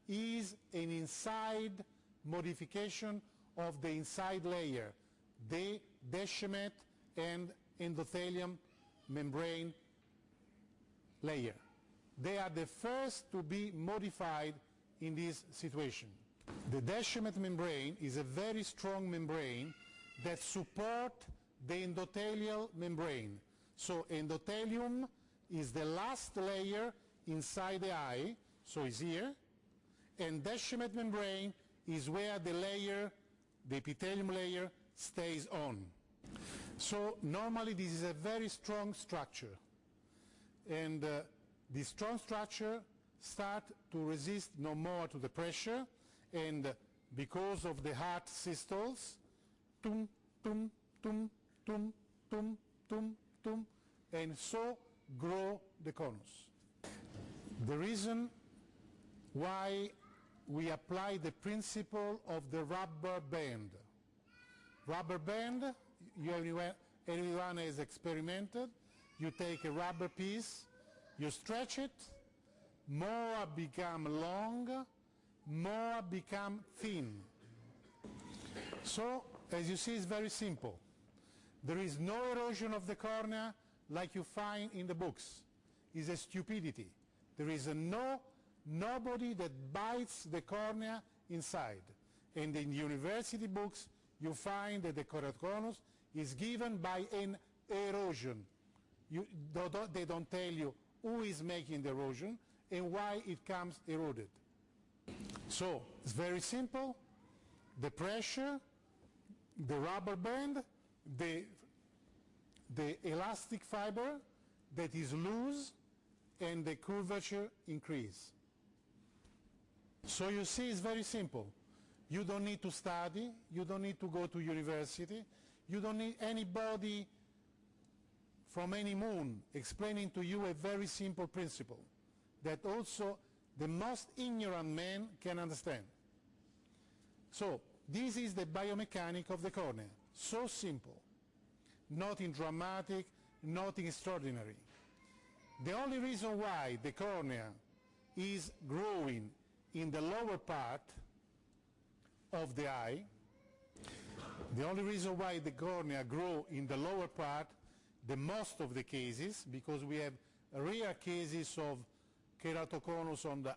is an inside modification of the inside layer, the Deschamets and endothelium membrane layer. They are the first to be modified in this situation. The Deschamets membrane is a very strong membrane that supports the endothelial membrane. So endothelium is the last layer inside the eye, so it's here, and Deschamets membrane is where the layer, the epithelium layer, stays on. So normally this is a very strong structure, and this strong structure starts to resist no more to the pressure, and because of the heart systoles, tum, tum, tum, tum, tum, tum, tum, and so grow the conus. The reason why we apply the principle of the rubber band. Rubber band, everyone has experimented. You take a rubber piece, you stretch it, more become long, more become thin. So, as you see, it's very simple. There is no erosion of the cornea like you find in the books. It's a stupidity. There is nobody that bites the cornea inside. And in university books, you find that the keratoconus is given by an erosion. They don't tell you who is making the erosion and why it comes eroded. So, it's very simple. The pressure, the rubber band, the elastic fiber that is loose, and the curvature increase. So you see, it's very simple. You don't need to study, you don't need to go to university, you don't need anybody from any moon explaining to you a very simple principle that also the most ignorant man can understand. So this is the biomechanics of the cornea. So simple. Nothing dramatic, nothing extraordinary. The only reason why the cornea is growing in the lower part of the eye, the only reason why the cornea grows in the lower part, the most of the cases, because we have rare cases of keratoconus on the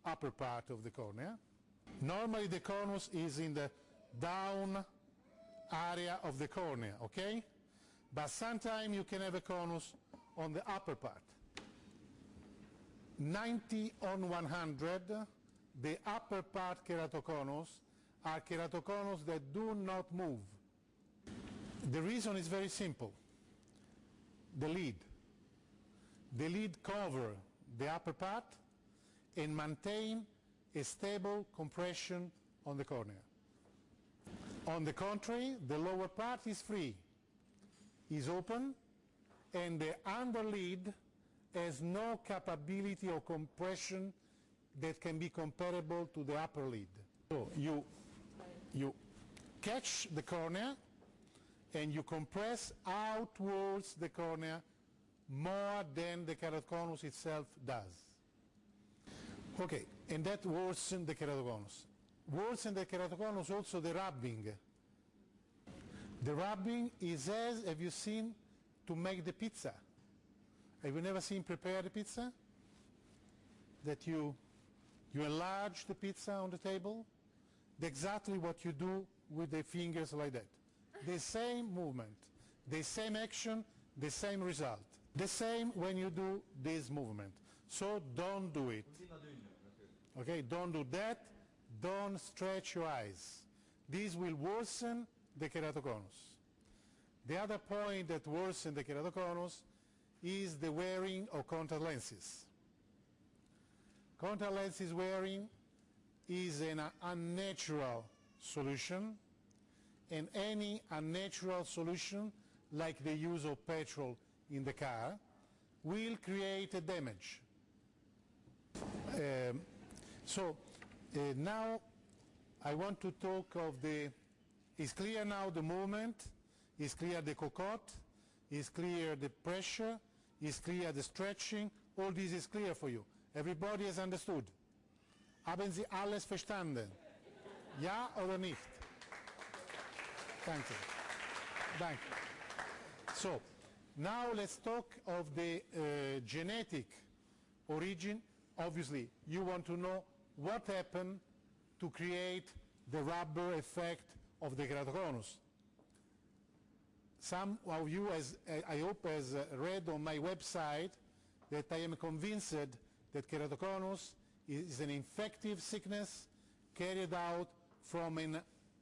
upper part of the cornea. Normally the conus is in the down area of the cornea, okay? But sometimes you can have a conus on the upper part. 90 on 100, the upper part keratoconus are keratoconus that do not move. The reason is very simple. The lid. The lid covers the upper part and maintain a stable compression on the cornea. On the contrary, the lower part is free, is open, and the underlid has no capability of compression that can be comparable to the upper lid. So you catch the cornea and you compress outwards the cornea more than the keratoconus itself does. Okay, and that worsens the keratoconus. Worsen the keratoconus also the rubbing. The rubbing is as, have you seen, to make the pizza. Have you never seen prepare the pizza? That you enlarge the pizza on the table? That's exactly what you do with the fingers like that. The same movement, the same action, the same result. The same when you do this movement. So don't do it. Okay, don't do that. Don't stretch your eyes. This will worsen the keratoconus. The other point that worsens the keratoconus is the wearing of contact lenses. Contact lenses wearing is an unnatural solution, and any unnatural solution, like the use of petrol in the car, will create a damage. Now I want to talk of it's clear now the movement, it's clear the cocotte, it's clear the pressure, it's clear the stretching, all this is clear for you. Everybody has understood. Haben Sie alles verstanden? Ja oder nicht? Thank you. Thank you. So, now let's talk of the genetic origin. Obviously, you want to know what happened to create the rubber effect of the keratoconus. Some of you, I hope, has read on my website that I am convinced that keratoconus is an infective sickness carried out from an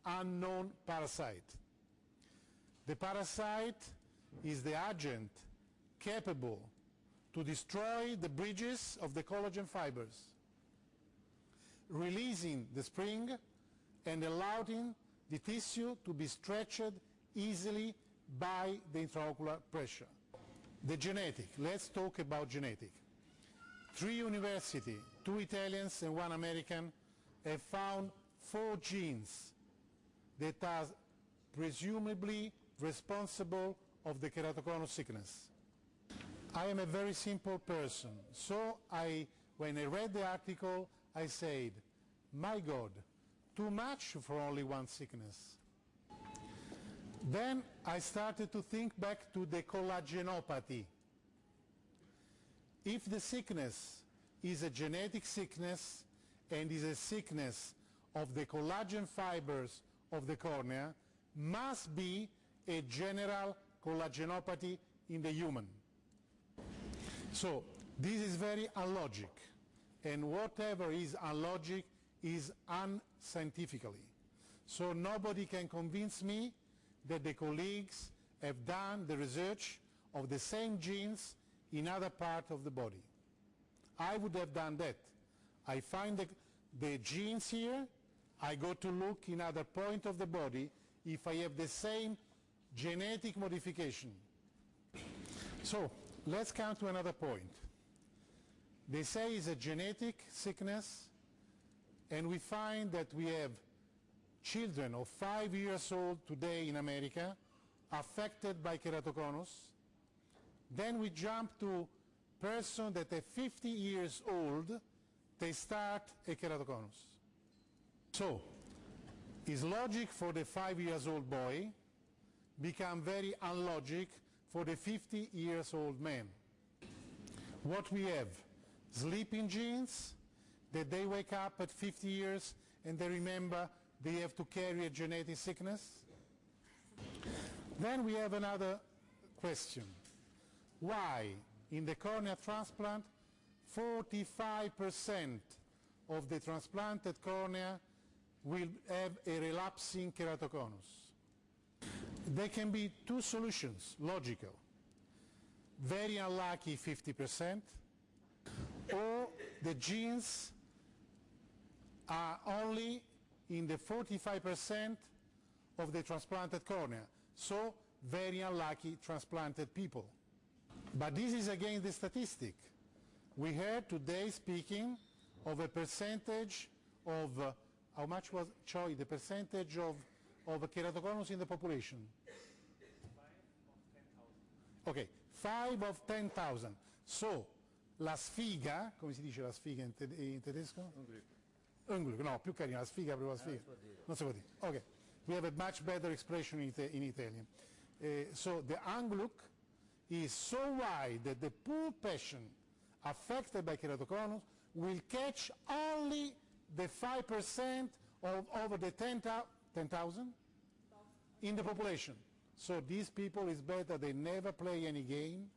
unknown parasite. The parasite is the agent capable to destroy the bridges of the collagen fibers, releasing the spring and allowing the tissue to be stretched easily by the intraocular pressure. The genetic, let's talk about genetic. 3 universities, 2 Italians and 1 American, have found 4 genes that are presumably responsible of the keratoconus sickness. I am a very simple person, so when I read the article, I said, my God, too much for only one sickness. Then I started to think back to the collagenopathy. If the sickness is a genetic sickness and is a sickness of the collagen fibers of the cornea, must be a general collagenopathy in the human. So this is very unlogic, and whatever is unlogic is unscientifically. So nobody can convince me that the colleagues have done the research of the same genes in other parts of the body. I would have done that. I find the genes here, I go to look in other point of the body if I have the same genetic modification. So let's come to another point. They say it's a genetic sickness, and we find that we have children of 5 years old today in America affected by keratoconus. Then we jump to persons that are 50 years old, they start a keratoconus. So, is logic for the 5 years old boy become very unlogic for the 50 years old man. What we have, sleeping genes, that they wake up at 50 years and they remember they have to carry a genetic sickness. Then we have another question. Why, in the cornea transplant, 45% of the transplanted cornea will have a relapsing keratoconus? There can be 2 solutions, logical. Very unlucky 50%, or the genes are only in the 45% of the transplanted cornea, so very unlucky transplanted people. But this is again the statistic. We heard today speaking of a percentage of, how much was, Choi, the percentage of keratoconus in the population? 5 of 10,000. Okay, 5 of 10,000. So, la sfiga, come si dice la sfiga in tedesco? Unglück, no, più carina, la sfiga, proprio la sfiga. Non si può dire. Okay, we have a much better expression in Italian. So, the Unglück is so wide that the poor patient affected by keratoconus will catch only the 5% of over the 10,000 in the population. So these people, is better they never play any game,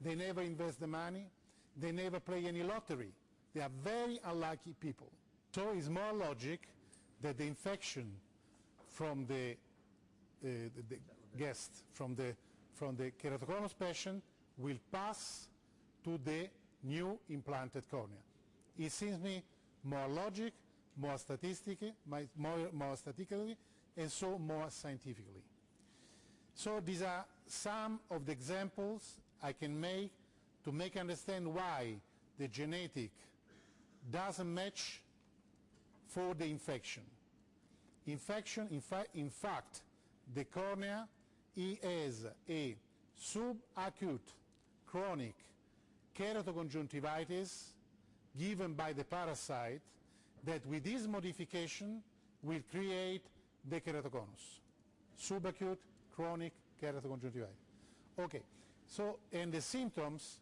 they never invest the money, they never play any lottery. They are very unlucky people. So it's more logic that the infection from the guest, from the keratoconus patient, will pass to the new implanted cornea. It seems me more logic, more statistically, and so more scientifically. So these are some of the examples I can make to make understand why the genetic doesn't match for the infection. In fact, the cornea has a subacute chronic keratoconjunctivitis given by the parasite that with this modification will create the keratoconus, subacute chronic keratoconjunctivitis. Okay, so and the symptoms